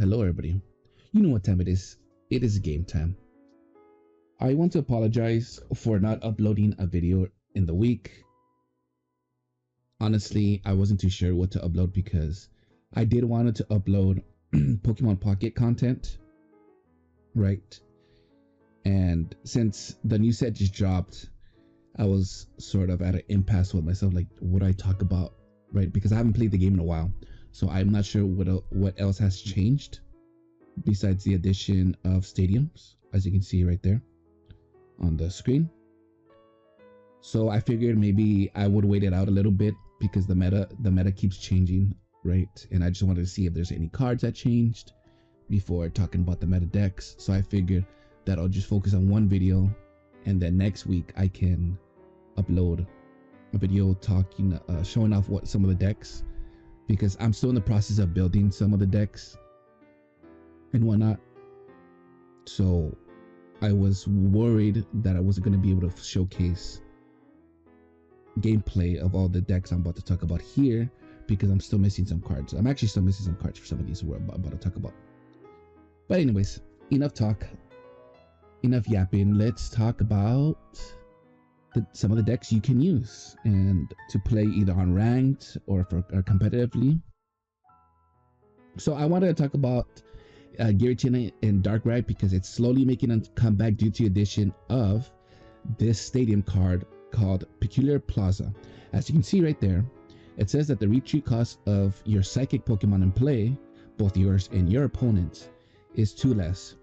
hello everybody. You know what time it is. It is game time. I want to apologize for not uploading a video in the week. Honestly, I wasn't too sure what to upload because I did want to upload Pokemon Pocket content, right? And since the new set just dropped, I was sort of at an impasse with myself, like what I talk about, right? Because I haven't played the game in a while, so I'm not sure what else has changed besides the addition of stadiums, as you can see right there on the screen. So I figured maybe I would wait it out a little bit because the meta keeps changing, right? And I just wanted to see if there's any cards that changed before talking about the meta decks. So I figured that I'll just focus on one video, and then next week I can upload a video talking, showing off what some of the decks, because I'm still in the process of building some of the decks and whatnot. So I was worried that I wasn't going to be able to showcase gameplay of all the decks I'm about to talk about here because I'm still missing some cards. I'm actually still missing some cards for some of these we're about to talk about. But anyways, enough talk, enough yapping. Let's talk about some of the decks you can use and to play either on ranked or competitively. So I wanted to talk about Giratina and Darkrai because it's slowly making a comeback due to the addition of this stadium card called Peculiar Plaza. As you can see right there, it says that the retreat cost of your psychic Pokemon in play, both yours and your opponent's, is 2 less.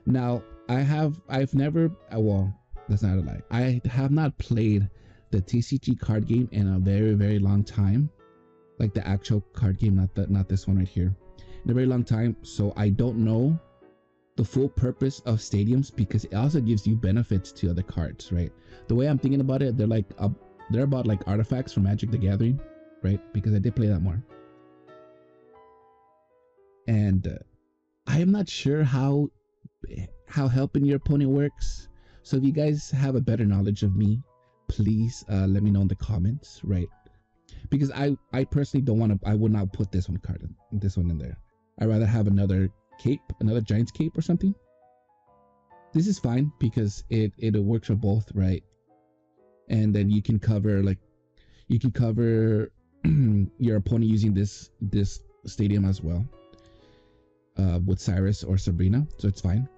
Now, I've never, well, that's not a lie. I have not played the TCG card game in a very, very long time. Like the actual card game, not this one right here. In a very long time. So I don't know the full purpose of stadiums because it also gives you benefits to other cards, right? The way I'm thinking about it, they're about like artifacts from Magic the Gathering, right? Because I did play that more. And I am not sure how helping your opponent works. So if you guys have a better knowledge of me, please let me know in the comments, right? Because I personally don't want to, I would not put this one in there. I'd rather have another cape, another Giant's cape or something. This is fine because it works for both, right? And then you can cover your opponent using this stadium as well, with Cyrus or Sabrina, so it's fine.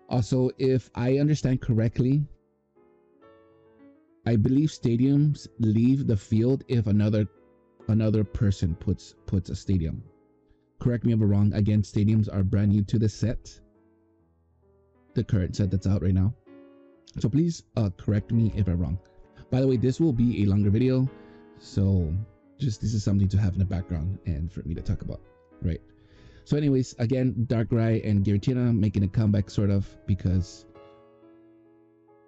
Also, if I understand correctly, I believe stadiums leave the field if another person puts a stadium. Correct me if I'm wrong. Again, stadiums are brand new to the set, the current set that's out right now. So please correct me if I'm wrong. By the way, this will be a longer video, so this is something to have in the background and for me to talk about, right? So anyways, again, Darkrai and Giratina making a comeback sort of because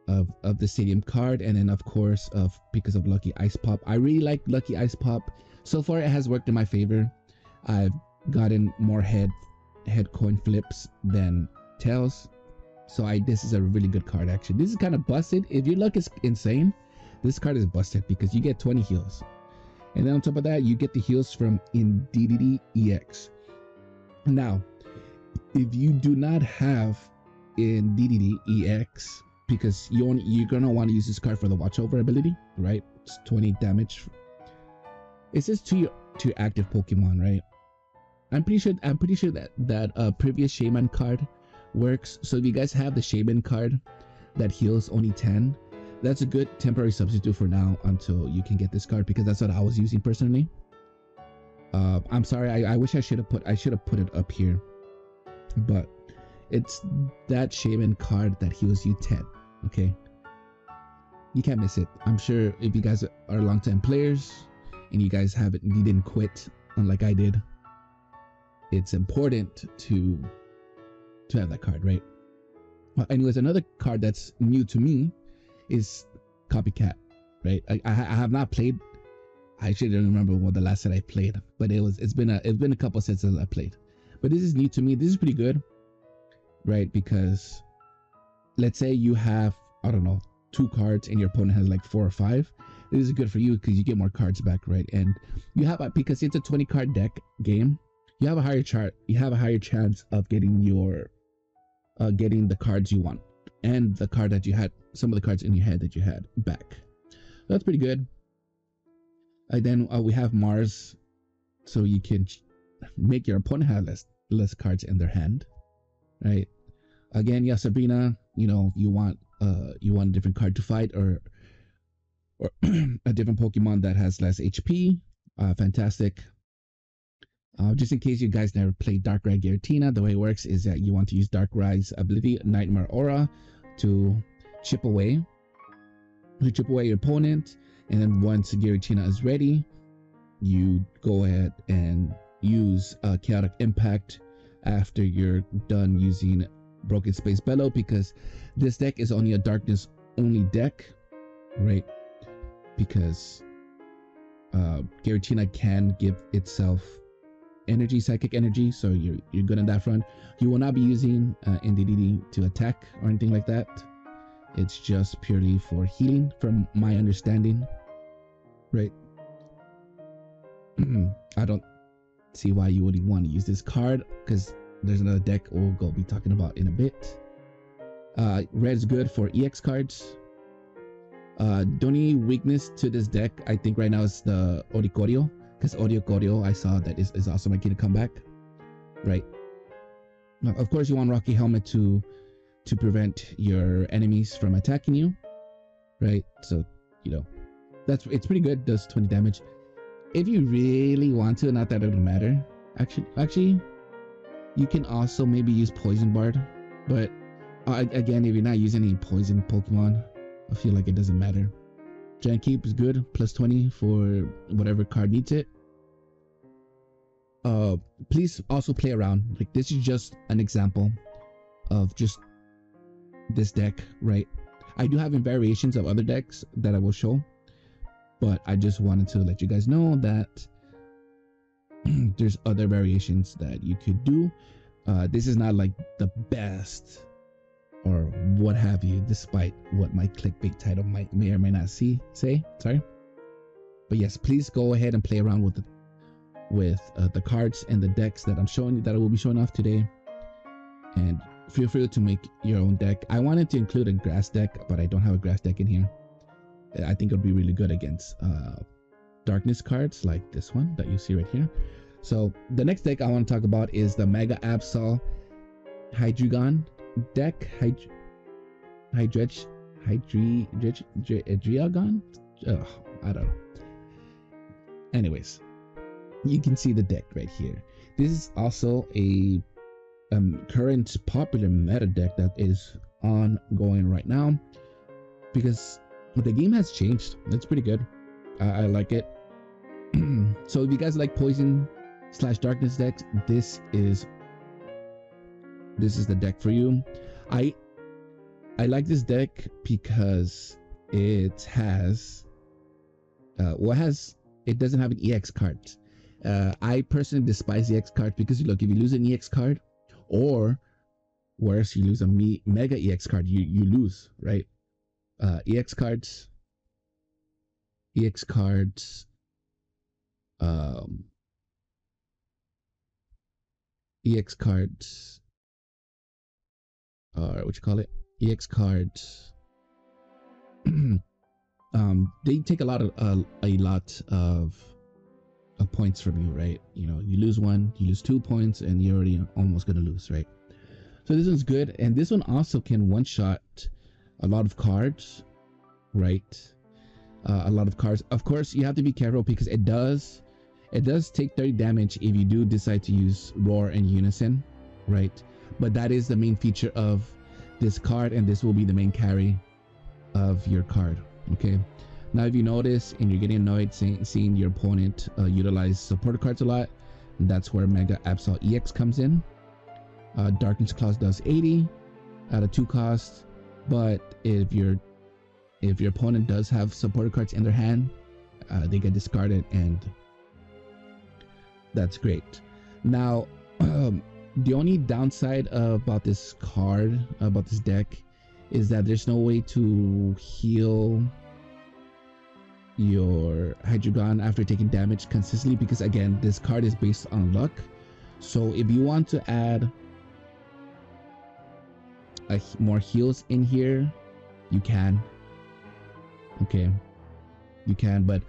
of the stadium card, and then of course because of Lucky Ice Pop. I really like Lucky Ice Pop. So far it has worked in my favor. I've gotten more head coin flips than tails. So this is a really good card actually. This is kind of busted. If your luck is insane, this card is busted because you get 20 heals. And then on top of that, you get the heals from Indeedee EX. Now, if you do not have Indeedee EX, because you're gonna want to use this card for the Watch Over ability, right? It's 20 damage. It says to your active Pokemon, right? I'm pretty sure that previous Shaman card works. So if you guys have the Shaman card that heals only 10, that's a good temporary substitute for now until you can get this card, because that's what I was using personally. I'm sorry, I wish I should have put it up here, but it's that Shaman card that heals you 10. Okay, you can't miss it. I'm sure if you guys are longtime players and you guys didn't quit unlike I did, it's important to have that card, right? Anyways, another card that's new to me is Copycat, right? I have not played. I actually don't remember what the last set I played, but it's been a couple sets that I played. But this is new to me. This is pretty good, right? Because let's say you have, I don't know, 2 cards and your opponent has like 4 or 5. This is good for you because you get more cards back, right? And you have, because it's a 20 card deck game, you have a higher chart. You have a higher chance of getting your getting the cards you want and the card that you had, some of the cards in your head that you had back. That's pretty good. Then we have Mars, so you can make your opponent have less cards in their hand, right? Again, yeah, Sabrina, you know, you want a different card to fight, or a different Pokemon that has less HP. Fantastic. Just in case you guys never played Darkrai Giratina, the way it works is that you want to use Darkrai's ability, Nightmare Aura, to chip away your opponent, and then once Giratina is ready, you go ahead and use Chaotic Impact after you're done using Broken Space Bellow, because this deck is only a darkness only deck, right? Because Giratina can give itself energy, psychic energy, so you're good on that front. You will not be using NDDD to attack or anything like that. It's just purely for healing, from my understanding, right? I don't see why you wouldn't want to use this card, because there's another deck we'll go be talking about in a bit. Red is good for EX cards. The only weakness to this deck, I think right now, is the Oricorio, because Oricorio, I saw that is also making a comeback, right? Now, of course, you want Rocky Helmet to prevent your enemies from attacking you, right? So, you know, it's pretty good. Does 20 damage. If you really want to, not that it would matter. Actually, you can also maybe use Poison Bard, but again, if you're not using any poison Pokemon, I feel like it doesn't matter. Giant Keep is good, plus 20 for whatever card needs it. Please also play around. Like, this is just an example of just this deck, right? I do have variations of other decks that I will show, but I just wanted to let you guys know that there's other variations that you could do. This is not like the best or what have you, despite what my clickbait title may or may not say. Sorry, but yes, please go ahead and play around with the cards and the decks that I will be showing off today, and feel free to make your own deck. I wanted to include a grass deck, but I don't have a grass deck in here. I think it would be really good against darkness cards like this one that you see right here. So the next deck I want to talk about is the Mega Absol Hydreigon deck. Hydreigon? I don't know. Anyways, you can see the deck right here. This is also a current popular meta deck that is ongoing right now, because the game has changed. It's pretty good. I like it. So if you guys like poison / darkness decks, this is the deck for you. I like this deck because it has it doesn't have an EX card. I personally despise EX card because look, if you lose an EX card, or worse, you lose a Mega EX card, you lose, right? EX cards what you call it, EX cards they take a lot of points from you, right? You know, you lose one, you lose 2 points, and you're already almost gonna lose, right? So this one's good, and this one also can one-shot a lot of cards, right? A lot of cards. Of course, you have to be careful because it does take 30 damage if you do decide to use Roar and Unison, right? But that is the main feature of this card, and this will be the main carry of your card, okay? Now, if you notice and you're getting annoyed seeing your opponent utilize supporter cards a lot, that's where Mega Absol EX comes in. Darkness Claws does 80 at a 2 cost, but if your opponent does have supporter cards in their hand, they get discarded, and that's great. Now, the only downside about this card, about this deck, is that there's no way to heal your Hydreigon after taking damage consistently, because again, this card is based on luck. So if you want to add more heals in here, you can. Okay, you can, but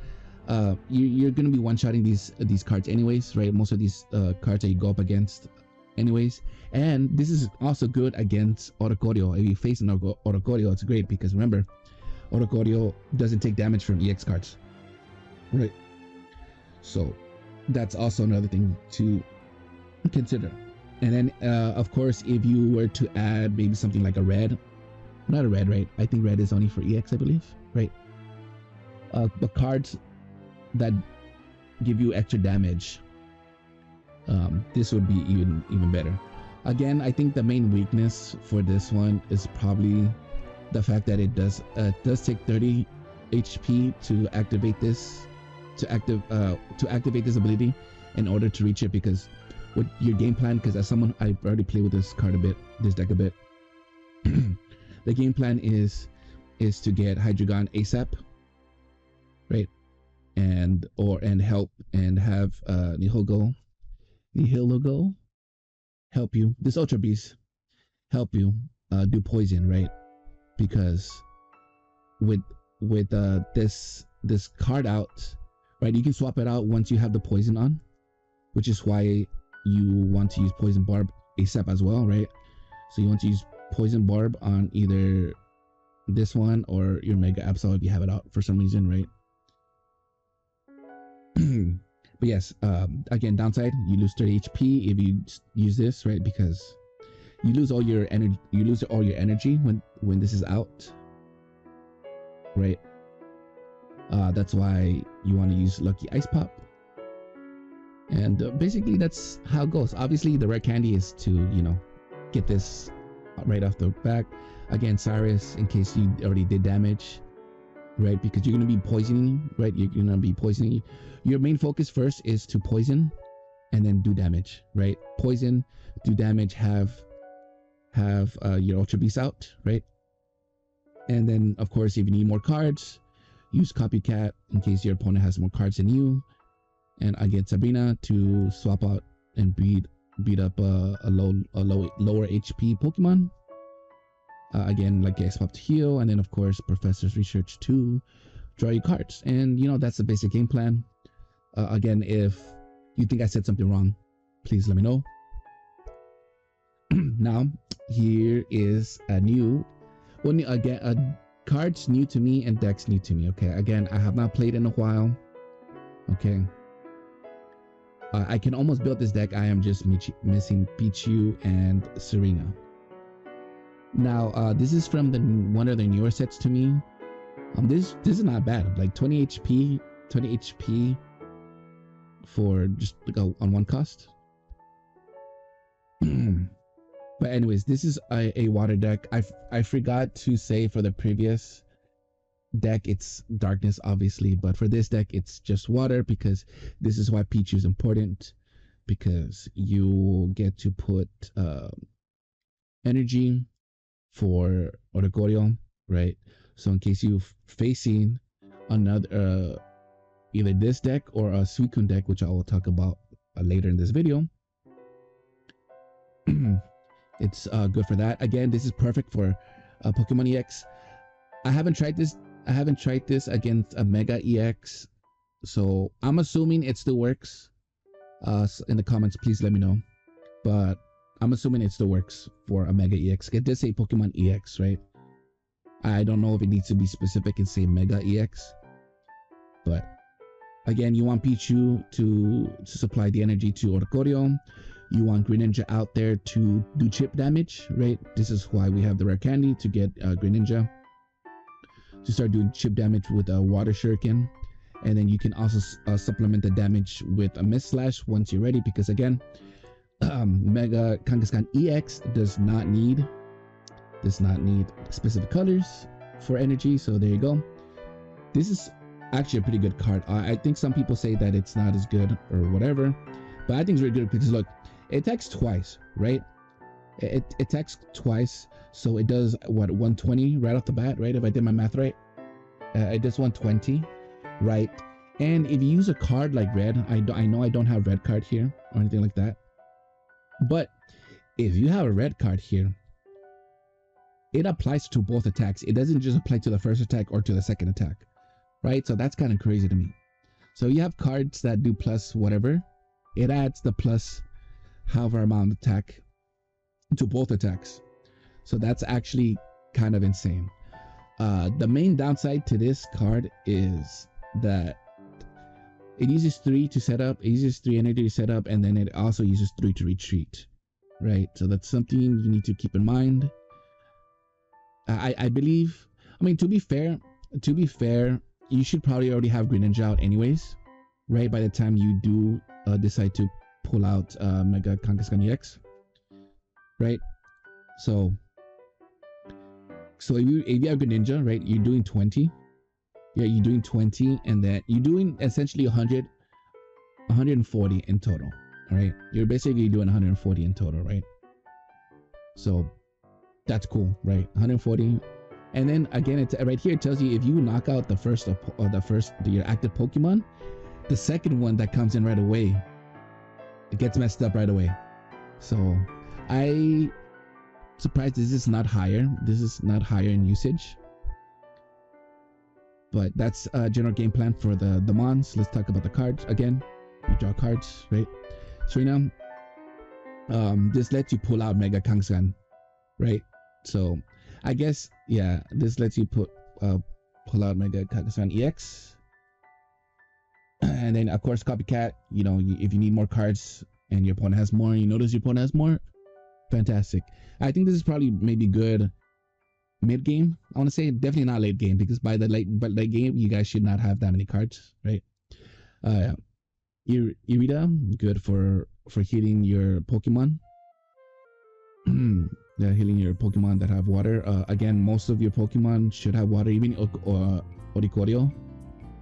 you're gonna be one-shotting these cards anyways, right? Most of these cards that you go up against anyways, and this is also good against Orocorio. If you face an Orocorio, it's great because remember, Orocorio doesn't take damage from EX cards, right? So that's also another thing to consider. And then of course, if you were to add maybe something like a red, not a red, right? I think red is only for EX, I believe, right? But cards that give you extra damage, this would be even better. Again, I think the main weakness for this one is probably the fact that it does take 30 HP to activate this this ability in order to reach it, because with your game plan, because as someone, I've already played with this deck a bit. The game plan is to get Hydreigon ASAP, right? And help and have Nihilego help you. This Ultra Beast help you do poison, right? Because with this card out, right? You can swap it out once you have the poison on, which is why you want to use Poison Barb ASAP as well, right? So you want to use Poison Barb on either this one or your Mega Absol if you have it out for some reason, right? But yes, again, downside, you lose 30 HP if you use this, right? Because you lose all your energy. You lose all your energy when this is out, right? That's why you want to use Lucky Ice Pop. And basically, that's how it goes. Obviously, the rare candy is to get this right off the back. Again, Cyrus, in case you already did damage, right? Because you're going to be poisoning, right? You're going to be poisoning. Your main focus first is to poison and then do damage, right? Poison, do damage, have your Ultra Beast out, right? And then, of course, if you need more cards, use Copycat in case your opponent has more cards than you. And I get Sabrina to swap out and beat up a lower HP Pokemon. Again, like Ice Pop to heal, and then of course Professor's Research to draw you cards. And that's the basic game plan. Again, if you think I said something wrong, please let me know. Now, here is cards new to me and decks new to me. Okay, again, I have not played in a while. Okay. I can almost build this deck. I am just missing Pichu and Serena. Now, this is from one of the newer sets to me. This is not bad. Like 20 HP for just like on one cost. But anyways, this is a water deck. I forgot to say for the previous deck it's darkness, obviously, but for this deck it's just water, because this is why Pichu is important, because you get to put energy for Orocorio, right? So in case you're facing another either this deck or a Suicune deck, which I will talk about later in this video, it's good for that. Again, this is perfect for Pokemon EX. I haven't tried this against a Mega EX, so I'm assuming it still works. In the comments, please let me know. But I'm assuming it still works for a Mega EX. It does say Pokemon EX, right? I don't know if it needs to be specific and say Mega EX. But again, you want Pichu to supply the energy to Orocorio. You want Greninja out there to do chip damage, right? This is why we have the rare candy, to get Greninja to start doing chip damage with a Water Shuriken. And then you can also supplement the damage with a Mist Slash once you're ready, because again, Mega Kangaskhan EX does not need specific colors for energy. So there you go. This is actually a pretty good card. I think some people say that it's not as good or whatever, but I think it's really good because look, it attacks twice, right? It attacks twice, so it does what, 120 right off the bat, right? If I did my math right, it does 120, right? And if you use a card like red, I know I don't have red card here or anything like that, But if you have a red card here, it applies to both attacks. It doesn't just apply to the first attack or to the second attack, right? So that's kind of crazy to me. So you have cards that do plus whatever. It adds the plus however amount of attack to both attacks. So that's actually kind of insane. The main downside to this card is that it uses 3 to set up, it uses 3 energy to set up, and then it also uses 3 to retreat, right? So that's something you need to keep in mind. I believe, I mean, to be fair, you should probably already have Greninja out anyways, right? By the time you do decide to pull out Mega Kangaskhan EX, right? So if you have Greninja, right, you're doing 20. Yeah, you're doing 20, and then you're doing essentially 140 in total, right? You're basically doing 140 in total, right? So that's cool, right? 140, and then again, it's right here. It tells you if you knock out the first your active Pokemon, the second one that comes in right away, it gets messed up right away. So I surprised this is not higher. This is not higher in usage. But that's a general game plan for the Mons. Let's talk about the cards again. You draw cards, right? So right now, this lets you pull out Mega Kangaskhan, right? So I guess, yeah, this lets you pull out Mega Kangaskhan EX. And then of course Copycat, you know, if you need more cards and your opponent has more, you notice your opponent has more, fantastic. I think this is probably maybe good mid game. I want to say definitely not late game, because by late game you guys should not have that many cards, right? Irida, good for healing your Pokemon. Yeah, healing your Pokemon that have water. Again, most of your Pokemon should have water, even Oricorio,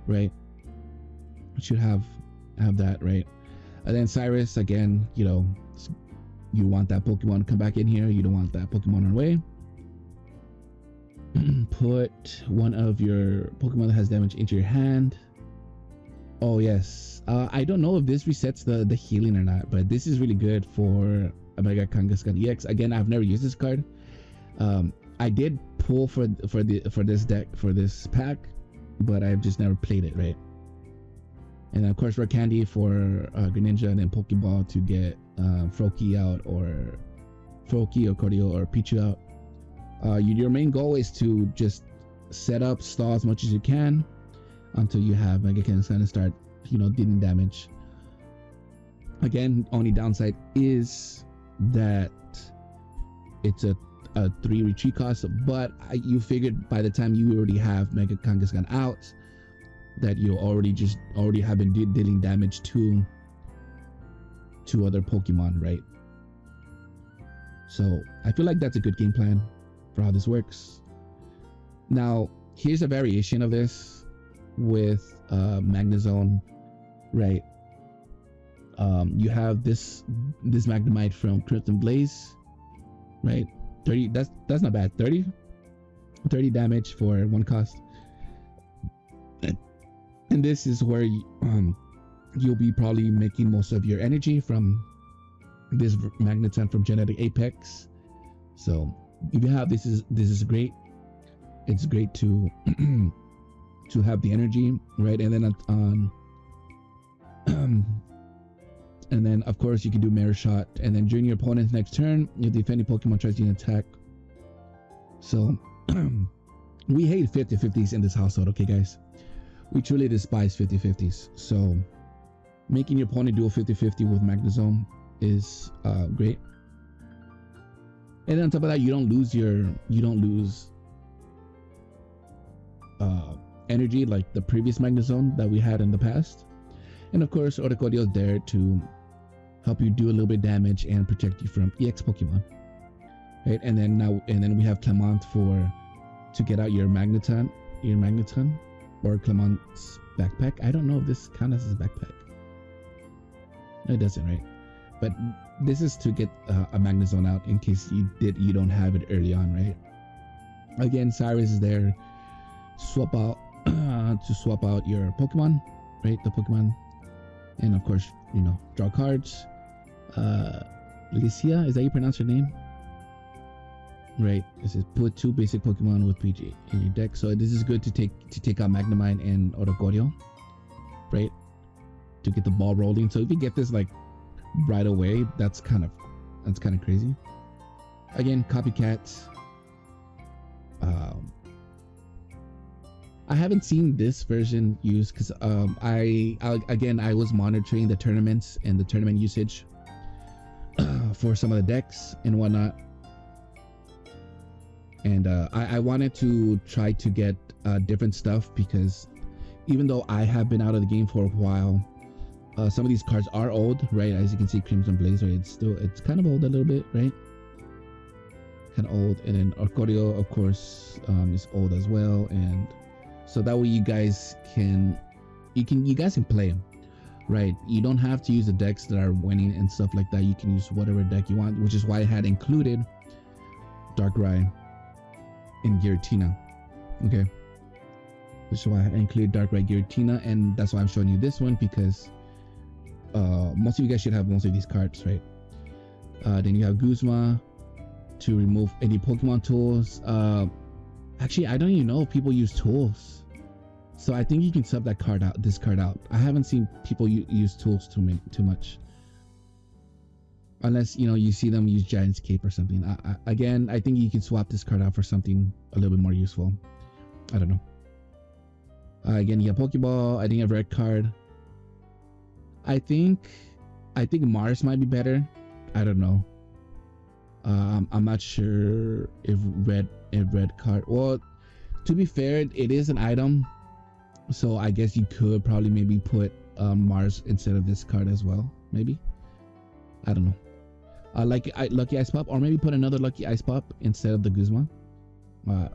right? Should have that, right? And then Cyrus, again, you know, you want that Pokemon to come back in here. You don't want that Pokemon run away. Put one of your Pokemon that has damage into your hand. Oh yes, I don't know if this resets the healing or not, but this is really good for Mega Kangaskhan EX. Again, I've never used this card. I did pull for this deck, for this pack, but I've just never played it, right? And then of course Rare Candy for Greninja, and then Pokeball to get Froakie out, or Cordio or Pichu out. Your main goal is to just set up, stall as much as you can until you have Mega Kangaskhan and start, you know, dealing damage. Again, only downside is that it's a 3 retreat cost, but you figured by the time you already have Mega Kangaskhan out that you already have been dealing damage to other Pokemon, right? So I feel like that's a good game plan for how this works. Now here's a variation of this with Magnezone, right? You have this Magnemite from Crimson Blaze, right? 30, that's not bad. 30 damage for 1 cost. And this is where you'll be probably making most of your energy from this Magneton from Genetic Apex. So if you have this is great. It's great to to have the energy, right? And then of course you can do Mirror Shot, and then during your opponent's next turn, if the defending Pokemon tries to attack. So we hate 50-50s in this household, okay guys? We truly despise 50-50s. So making your opponent do a 50-50 with Magnezone is great. And then on top of that, you don't lose energy like the previous Magnezone that we had in the past. And of course, Oricorio is there to help you do a little bit of damage and protect you from EX Pokemon, right? And then we have Clement to get out your Magneton, or Clement's backpack. I don't know if this counts as his backpack. No, it doesn't, right? But this is to get a Magnezone out in case you don't have it early on, right? Again, Cyrus is there swap out to swap out your Pokemon, right? The Pokemon, and of course, you know, draw cards. Licia, is that you pronounce her name? Right. It says put 2 basic Pokemon with PG in your deck. So this is good to take out Magnemite and Oricorio, right? To get the ball rolling. So if you get this like right away, that's kind of crazy. Again, copycats. I haven't seen this version used because I was monitoring the tournaments and the tournament usage for some of the decks and whatnot, and I wanted to try to get different stuff because even though I have been out of the game for a while, some of these cards are old, right? As you can see, Crimson Blazer, it's kind of old a little bit, right? Kind of old. And then Oricorio, of course, is old as well, and so that way you guys can play them, right? You don't have to use the decks that are winning and stuff like that. You can use whatever deck you want, which is why I had included Darkrai and Giratina. Okay, which is why I included Darkrai, Giratina, and that's why I'm showing you this one because most of you guys should have most of these cards, right? Then you have Guzma to remove any Pokemon tools. Actually, I don't even know if people use tools, so I think you can sub this card out. I haven't seen people use tools too much, unless you see them use Giant's Cape or something. Again, I think you can swap this card out for something a little bit more useful. I don't know. Again, you have Pokeball. I think you have Red card. I think Mars might be better. I don't know. I'm not sure if red card. Well, to be fair, it is an item, so I guess you could probably maybe put Mars instead of this card as well. Maybe. I don't know. Lucky Ice Pop, or maybe put another Lucky Ice Pop instead of the Guzma.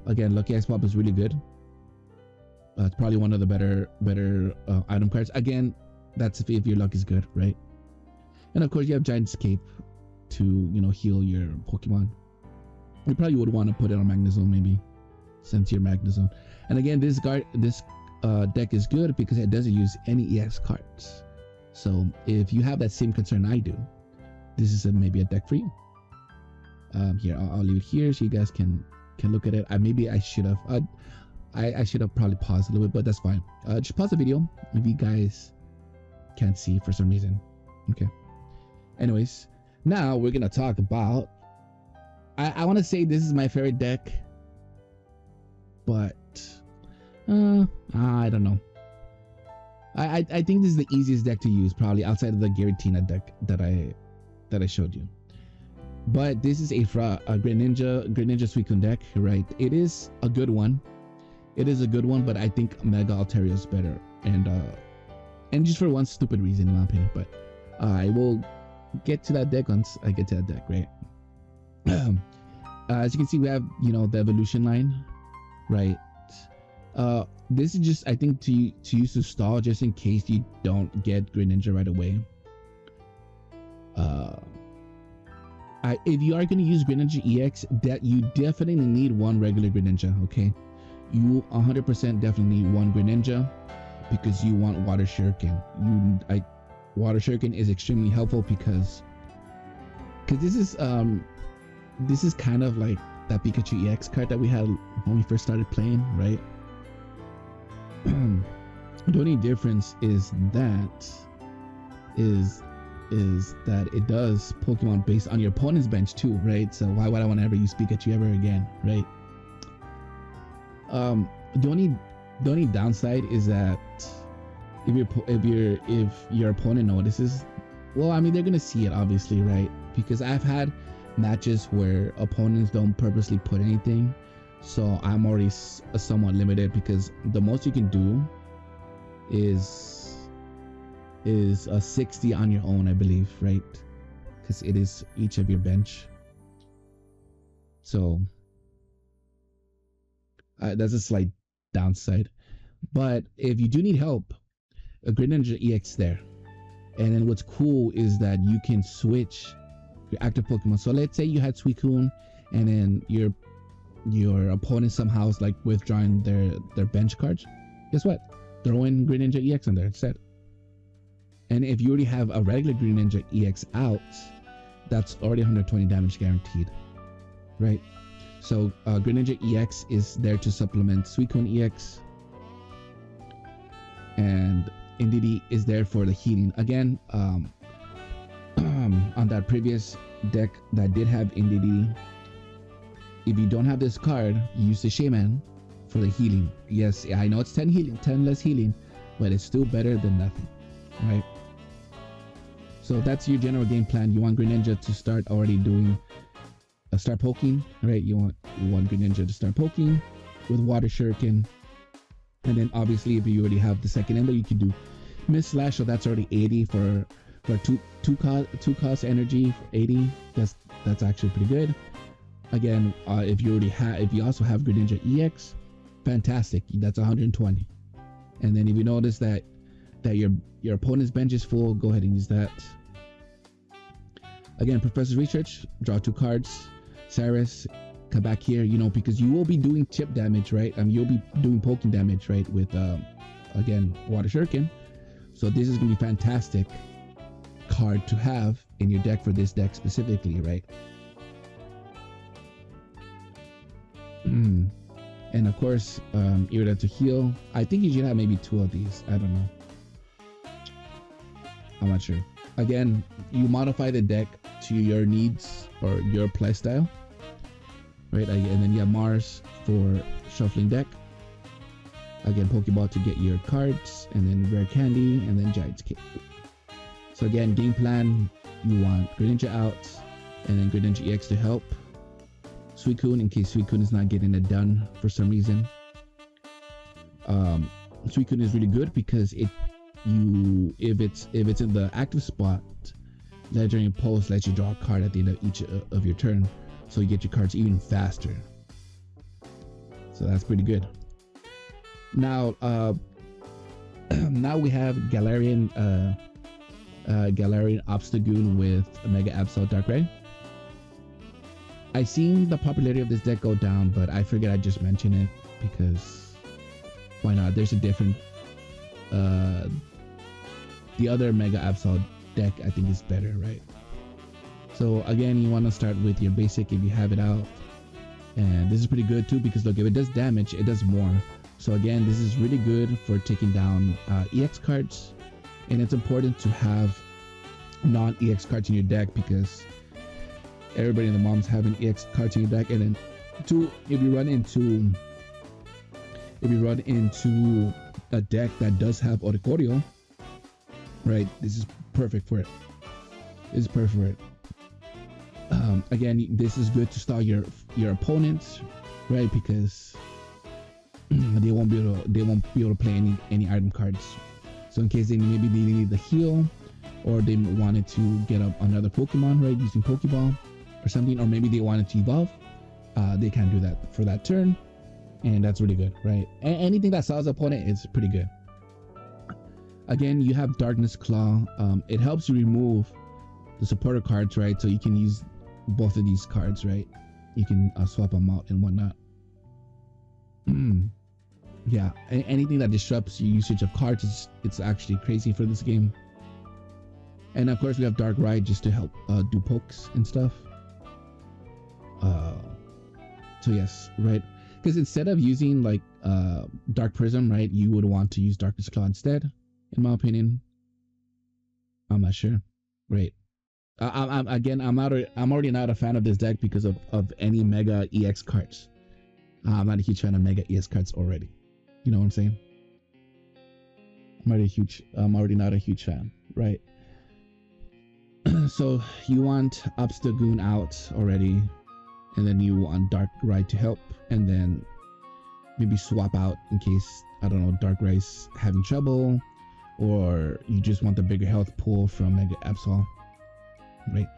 Again, Lucky Ice Pop is really good. It's probably one of the better item cards. Again, that's if your luck is good, right? And of course, you have Giant's Cape to heal your Pokemon. You probably would want to put it on Magnezone, maybe, since you're Magnezone. And again, this deck is good because it doesn't use any EX cards. So if you have that same concern I do, this is maybe a deck for you. Here, I'll leave it here so you guys can look at it. Maybe I should have I should have probably paused a little bit, but that's fine. Just pause the video if you guys can't see for some reason. Okay. Anyways, now we're gonna talk about. I want to say this is my favorite deck, but I don't know. I think this is the easiest deck to use, probably outside of the Giratina deck that I showed you. But this is a Greninja Suicune deck, right? It is a good one. But I think Mega Altaria is better, and just for one stupid reason, in my opinion. But I will get to that deck once I get to that deck, right? As you can see, we have the evolution line, right? This is just, I think, to use to stall just in case you don't get Greninja right away. If you are going to use Greninja EX, that you definitely need one regular Greninja, okay? You 100% definitely need one Greninja because you want Water Shuriken. Water Shuriken is extremely helpful because this is kind of like that Pikachu EX card that we had when we first started playing, right? The only difference is that it does Pokemon based on your opponent's bench too, right? So why would I want to ever use Pikachu ever again, right? The only downside is that if your opponent notices, well, I mean, they're gonna see it obviously, right? Because I've had matches where opponents don't purposely put anything, so I'm already somewhat limited because the most you can do is a 60 on your own, I believe, right? Because it is each of your bench. So that's a slight downside. But if you do need help, a Greninja EX there. And then what's cool is that you can switch your active Pokemon. So let's say you had Suicune, and then your opponent somehow is like withdrawing their bench cards. Guess what? Throw in Greninja EX in there instead. And if you already have a regular Greninja EX out, that's already 120 damage guaranteed, right? So Greninja EX is there to supplement Suicune EX, and Indeedee is there for the healing. Again, on that previous deck that did have Indeedee, if you don't have this card, use the Shaman for the healing. Yes, I know it's 10 less healing, but it's still better than nothing, right? So that's your general game plan. You want Greninja to start already doing start poking, right? You want Greninja to start poking with Water Shuriken, and then obviously if you already have the second ender, you can do Mist Slash. So that's already 80 for two cost energy for 80. That's actually pretty good. Again, if you also have Greninja EX, fantastic. That's 120. And then if you notice that your opponent's bench is full, go ahead and use that. Again, Professor's Research, draw 2 cards. Cyrus, come back here, because you will be doing chip damage, right? You'll be doing poking damage, right? With again, Water Shuriken. So this is gonna be fantastic card to have in your deck for this deck specifically, right? And of course, Irida to heal. I think you should have maybe 2 of these. I don't know. I'm not sure. Again, you modify the deck to your needs or your playstyle, right? And then you have Mars for shuffling deck. Again, Pokeball to get your cards, and then Rare Candy, and then Giant's Cave. So again, game plan, you want Greninja out, and then Greninja EX to help Suicune in case Suicune is not getting it done for some reason. Suicune is really good because if it's in the active spot, Legendary Pulse lets you draw a card at the end of each of your turn, so you get your cards even faster. So that's pretty good. Now, now we have Galarian Obstagoon with Mega Absol Darkrai. I seen the popularity of this deck go down, but I figured I'd just mention it because why not? There's a different the other Mega Absol deck I think is better, right? So again, you want to start with your basic if you have it out, and this is pretty good too because look, if it does damage, it does more. So again, this is really good for taking down EX cards, and it's important to have non-EX cards in your deck because everybody in the moms have an EX card in your deck. And then two, if you run into a deck that does have Oricorio, right, this is perfect for it. Again, this is good to start your opponents, right, because they won't be able to play any item cards. So in case they need the heal, or they wanted to get up another Pokemon, right, using Pokeball or something, or maybe they wanted to evolve, they can do that for that turn, and that's really good, right? Anything that solves the opponent is pretty good. Again, you have Darkness Claw. It helps you remove the supporter cards, right? So you can use both of these cards, right? You can swap them out and whatnot. Yeah, anything that disrupts your usage of cards, it's actually crazy for this game. And of course, we have Dark Ride just to help do pokes and stuff. So yes, right? Because instead of using like Dark Prism, right, you would want to use Darkness Claw instead, in my opinion. I'm not sure, right? I'm already not a fan of this deck because of any Mega EX cards. I'm not a huge fan of Mega EX cards already. You know what I'm saying? I'm already not a huge fan, right? So you want Obstagoon out already, and then you want Dark Ride to help, and then maybe swap out in case, I don't know, Dark Ride's having trouble, or you just want the bigger health pool from Mega Absol, right?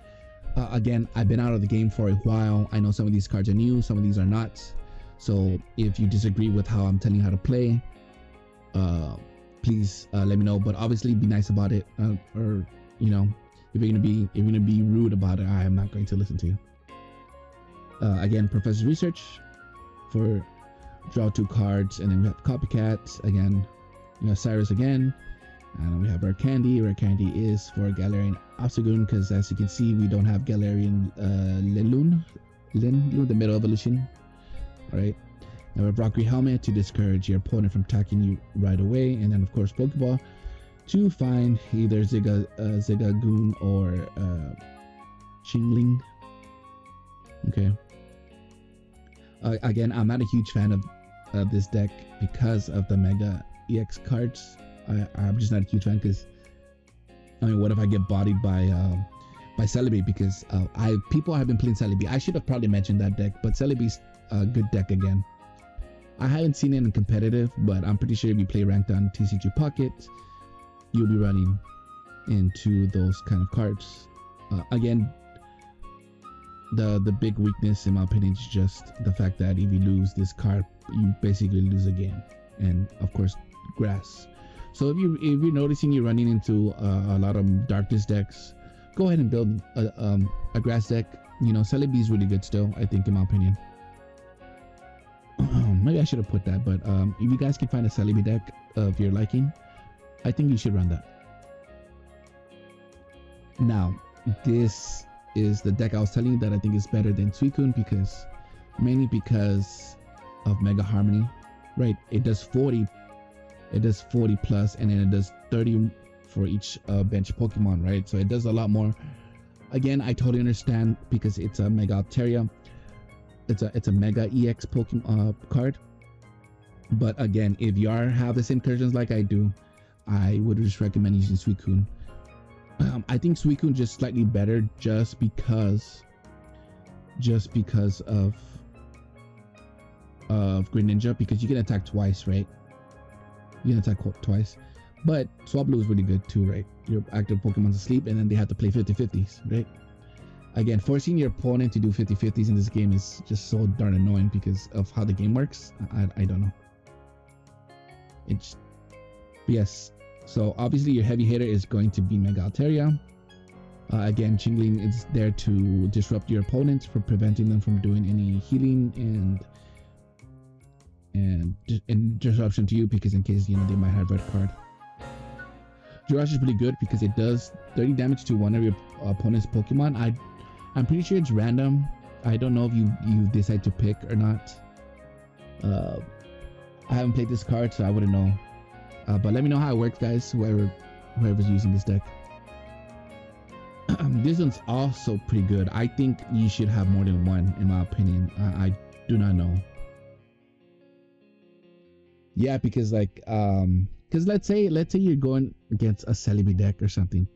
Again, I've been out of the game for a while. I know some of these cards are new, some of these are not. So if you disagree with how I'm telling you how to play, please let me know. But obviously, be nice about it, or you know, if you're gonna be rude about it, I am not going to listen to you. Again, Professor's Research for draw 2 cards, and then we have Copycat again. You know, Cyrus again, And we have Rare Candy. Rare Candy is for Galarian Obstagoon because, as you can see, we don't have Galarian Linloon, the middle evolution. Alright. Now we have Rockery Helmet to discourage your opponent from attacking you right away. And then, of course, Pokeball to find either Zigzagoon or Chingling. Okay. Again, I'm not a huge fan of this deck because of the Mega EX cards. I'm just not a huge fan because, I mean, what if I get bodied by Celebi? Because people have been playing Celebi. I should have probably mentioned that deck, but Celebi's a good deck again. I haven't seen it in competitive, but I'm pretty sure if you play ranked on TCG Pocket, you'll be running into those kind of cards. Again, the big weakness in my opinion is just the fact that if you lose this card, you basically lose a game. And of course, grass. So if you're noticing you're running into a lot of darkness decks, go ahead and build a grass deck. You know, Celebi is really good still, I think, in my opinion. Maybe I should have put that, but if you guys can find a Celebi deck of your liking, I think you should run that. Now, this is the deck I was telling you that I think is better than Suicune mainly because of Mega Harmony, right? It does 40 plus, and then it does 30 for each bench Pokemon, right? So it does a lot more. Again, I totally understand because it's a Mega Altaria. It's a Mega EX Pokemon card. But again, if you have the same incursions like I do, I would just recommend using Suicune. I think Suicune just slightly better just because of Greninja, because you can attack twice, right? You can attack twice. But Swablu is really good too, right? Your active Pokemon's asleep and then they have to play 50-50s, right? Again, forcing your opponent to do 50-50s in this game is just so darn annoying because of how the game works. I don't know. Yes. So obviously your heavy hitter is going to be Mega Altaria. Again, Chingling is there to disrupt your opponents for preventing them from doing any healing and disruption to you, because in case, you know, they might have red card. Jirachi is pretty good because it does 30 damage to one of your opponent's Pokemon. I'm pretty sure it's random. I don't know if you decide to pick or not. I haven't played this card, so I wouldn't know. But let me know how it works, guys. Whoever's using this deck. This one's also pretty good. I think you should have more than one, in my opinion. I do not know. Yeah, because because let's say you're going against a Celebi deck or something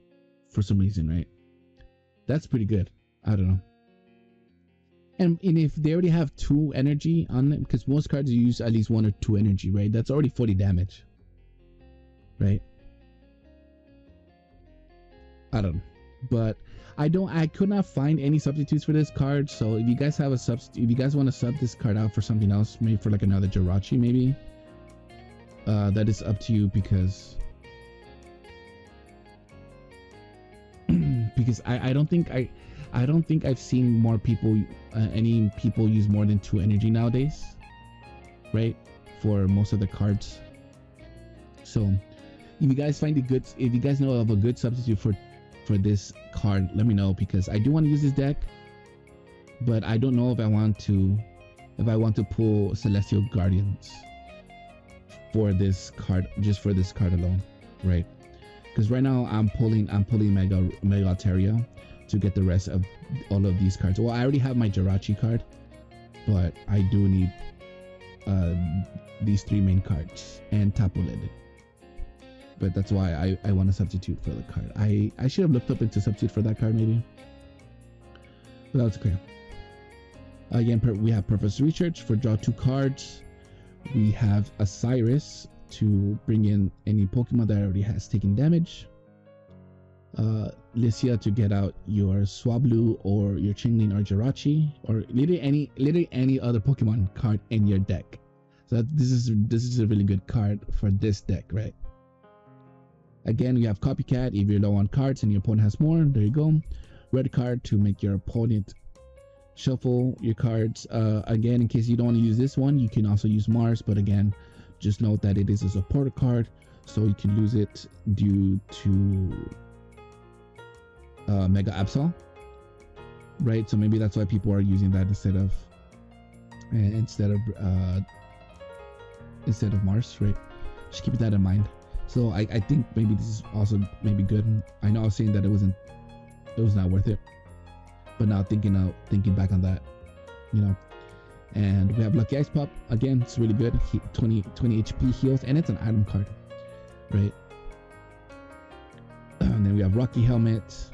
for some reason, right? That's pretty good. I don't know. And if they already have 2 energy on them, because most cards use at least 1 or 2 energy, right? That's already 40 damage, right? I don't know, but I could not find any substitutes for this card. So if you guys have a substitute, if you guys want to sub this card out for something else, maybe for like another Jirachi, maybe. That is up to you, because I don't think I've seen more people any people use more than 2 energy nowadays, right? For most of the cards. So if you guys find if you guys know of a good substitute for this card, let me know, because I do want to use this deck, but I don't know if I want to pull Celestial Guardians for this card, just for this card alone, right? Because right now I'm pulling Mega Altaria to get the rest of all of these cards. Well, I already have my Jirachi card, but I do need these 3 main cards and Tapu Lele. But that's why I want to substitute for the card. I should have looked up into substitute for that card maybe, but that's okay. Again, we have Purpose Research for draw 2 cards. We have a Cyrus to bring in any Pokemon that already has taken damage. Lycia to get out your Swablu or your Chingling or Jirachi, or literally any other Pokemon card in your deck. So this is a really good card for this deck, right? Again, we have Copycat if you're low on cards and your opponent has more. There you go. Red card to make your opponent shuffle your cards. Again, in case you don't want to use this one, you can also use Mars, but again, just note that it is a supporter card, so you can lose it due to Mega Absol, right? So maybe that's why people are using that instead of Mars, right? Just keep that in mind. So I think maybe this is also maybe good. I know I was saying that it was not worth it, but now thinking back on that, you know. And we have Lucky Ice Pop again. It's really good. 20 HP heals, and it's an item card, right? And then we have Rocky Helmet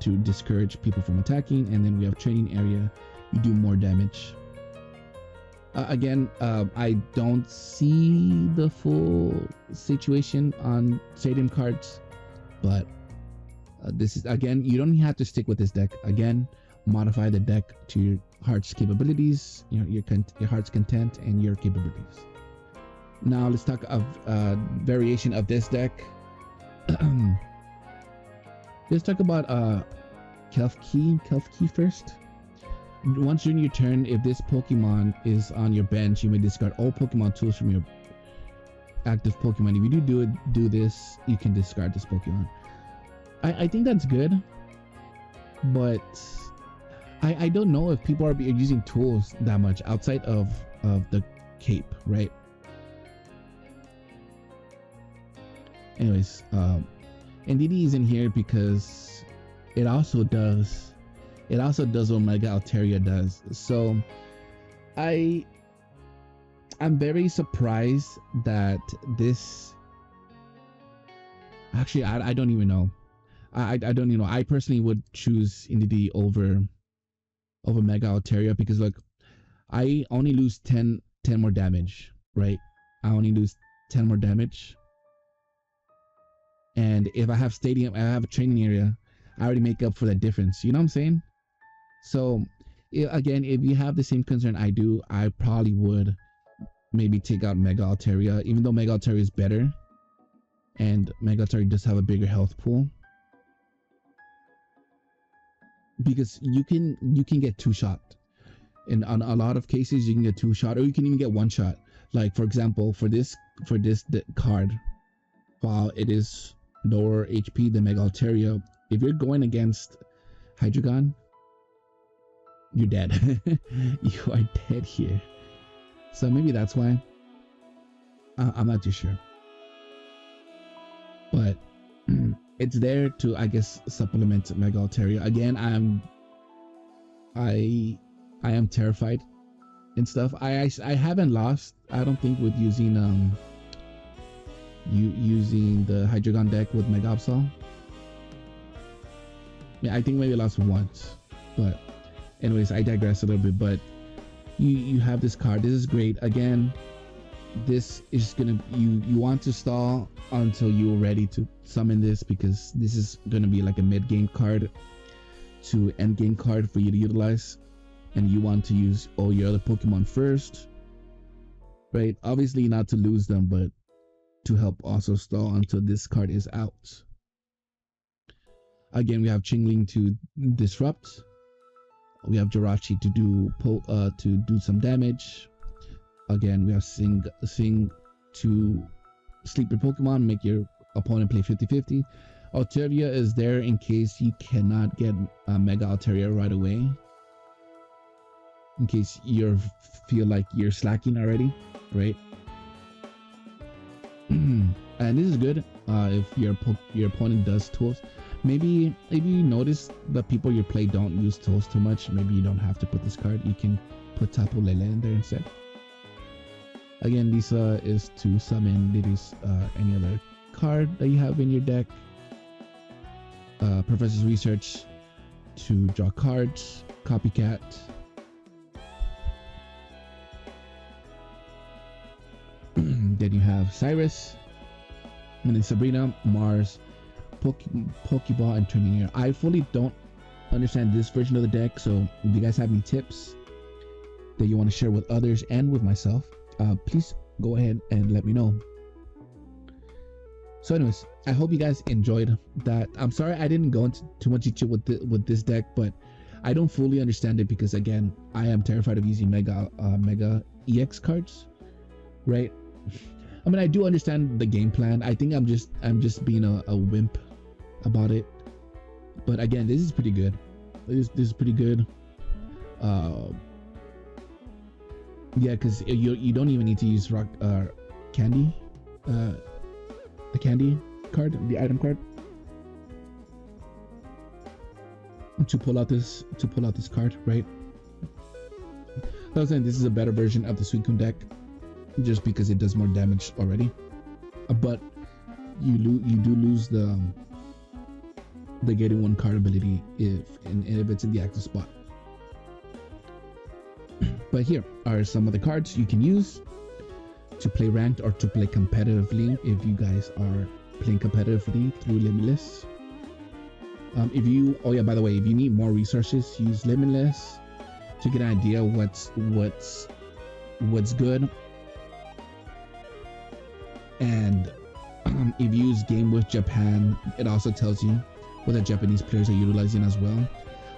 to discourage people from attacking, and then we have Training Area. You do more damage. Again, I don't see the full situation on stadium cards, but this is, again, you don't have to stick with this deck. Again, modify the deck to your heart's capabilities, your heart's content, and your capabilities. Now let's talk of variation of this deck. Let's talk about Kelf Key first. Once during your turn, if this Pokemon is on your bench, you may discard all Pokemon tools from your active Pokemon. If you do this, you can discard this Pokemon. I think that's good, but I don't know if people are using tools that much outside of the cape, right? Anyways, NDD is in here because it also does what Mega Altaria does. So I'm very surprised that this, actually I don't even know. I don't even know. I personally would choose NDD over Mega Altaria because look, I only lose 10 more damage, right? I only lose 10 more damage. And if I have stadium, I have a training area, I already make up for that difference. You know what I'm saying? So again, if you have the same concern I do, I probably would maybe take out Mega Altaria, even though Mega Altaria is better and Mega Altaria does have a bigger health pool, because you can get 2-shot. In on a lot of cases you can get 2-shot, or you can even get 1-shot. Like for example, for this card, while it is lower HP than Mega Altaria, if you're going against Hydreigon, you're dead. You are dead here. So maybe that's why. I'm not too sure, but it's there to, I guess, supplement Mega Altaria. Again, I am terrified and stuff. I haven't lost, I don't think, with using using the Hydreigon deck with Mega Absol. Yeah, I think maybe I lost once, but anyways, I digress a little bit. But you have this card. This is great. Again, this is gonna, you want to stall until you're ready to summon this, because this is gonna be like a mid-game card to end-game card for you to utilize, and you want to use all your other Pokemon first, right? Obviously not to lose them, but to help also stall until this card is out. Again, we have Chingling to disrupt. We have Jirachi to do some damage. Again, we have Sing to sleep your Pokemon, make your opponent play 50-50. Altaria is there in case you cannot get Mega Altaria right away, in case you feel like you're slacking already, right? And this is good if your opponent does tools. Maybe if you notice that people you play don't use tools too much, maybe you don't have to put this card. You can put Tapu Lele in there instead. Again, Lisa is to summon Lily's any other card that you have in your deck. Professor's Research to draw cards. Copycat. Then you have Cyrus, and then Sabrina, Mars, Pokeball, and Training Air. I fully don't understand this version of the deck, so if you guys have any tips that you want to share with others and with myself, please go ahead and let me know. So anyways, I hope you guys enjoyed that. I'm sorry I didn't go into too much detail with this deck, but I don't fully understand it because, again, I am terrified of using Mega EX cards, right? I mean, I do understand the game plan. I think I'm just being a wimp about it. But again, this is pretty good. This is pretty good. Uh, yeah, because you don't even need to use rock candy, the candy card, the item card, to pull out this card, right? I was saying this is a better version of the Suicune deck, just because it does more damage already. But you do lose the getting one card ability if it's in the active spot. But here are some of the cards you can use to play ranked or to play competitively if you guys are playing competitively through Limitless. Oh yeah, by the way, if you need more resources, use Limitless to get an idea what's good. And if you use Game with Japan, it also tells you what the Japanese players are utilizing as well.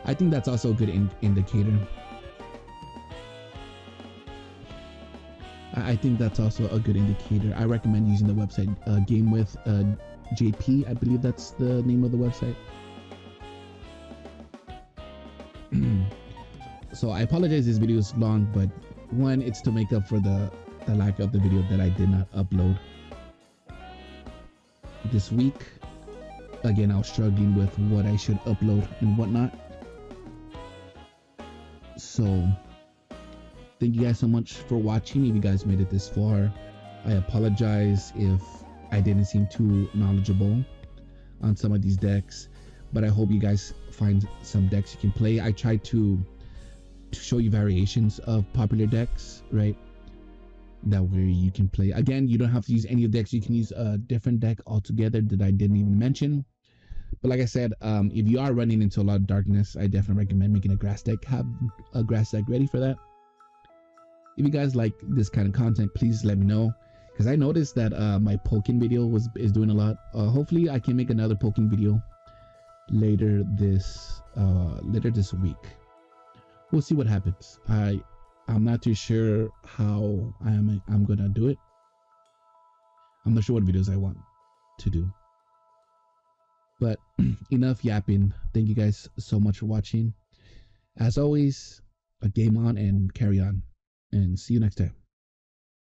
I think that's also a good indicator. I think that's also a good indicator. I recommend using the website Game with JP. I believe that's the name of the website. So I apologize, this video is long, but one, it's to make up for the lack of the video that I did not upload this week. Again, I was struggling with what I should upload and whatnot. So thank you guys so much for watching. If you guys made it this far, I apologize if I didn't seem too knowledgeable on some of these decks, but I hope you guys find some decks you can play. I tried to show you variations of popular decks, right? That way you can play. Again, you don't have to use any of the decks. You can use a different deck altogether that I didn't even mention. But like I said, if you are running into a lot of darkness, I definitely recommend making a grass deck. Have a grass deck ready for that. If you guys like this kind of content, please let me know, because I noticed that my Pokémon video is doing a lot. Hopefully I can make another Pokémon video later this week. We'll see what happens. I'm not too sure how I'm gonna do it. I'm not sure what videos I want to do. But enough yapping. Thank you guys so much for watching. As always, a game on and carry on. And see you next time.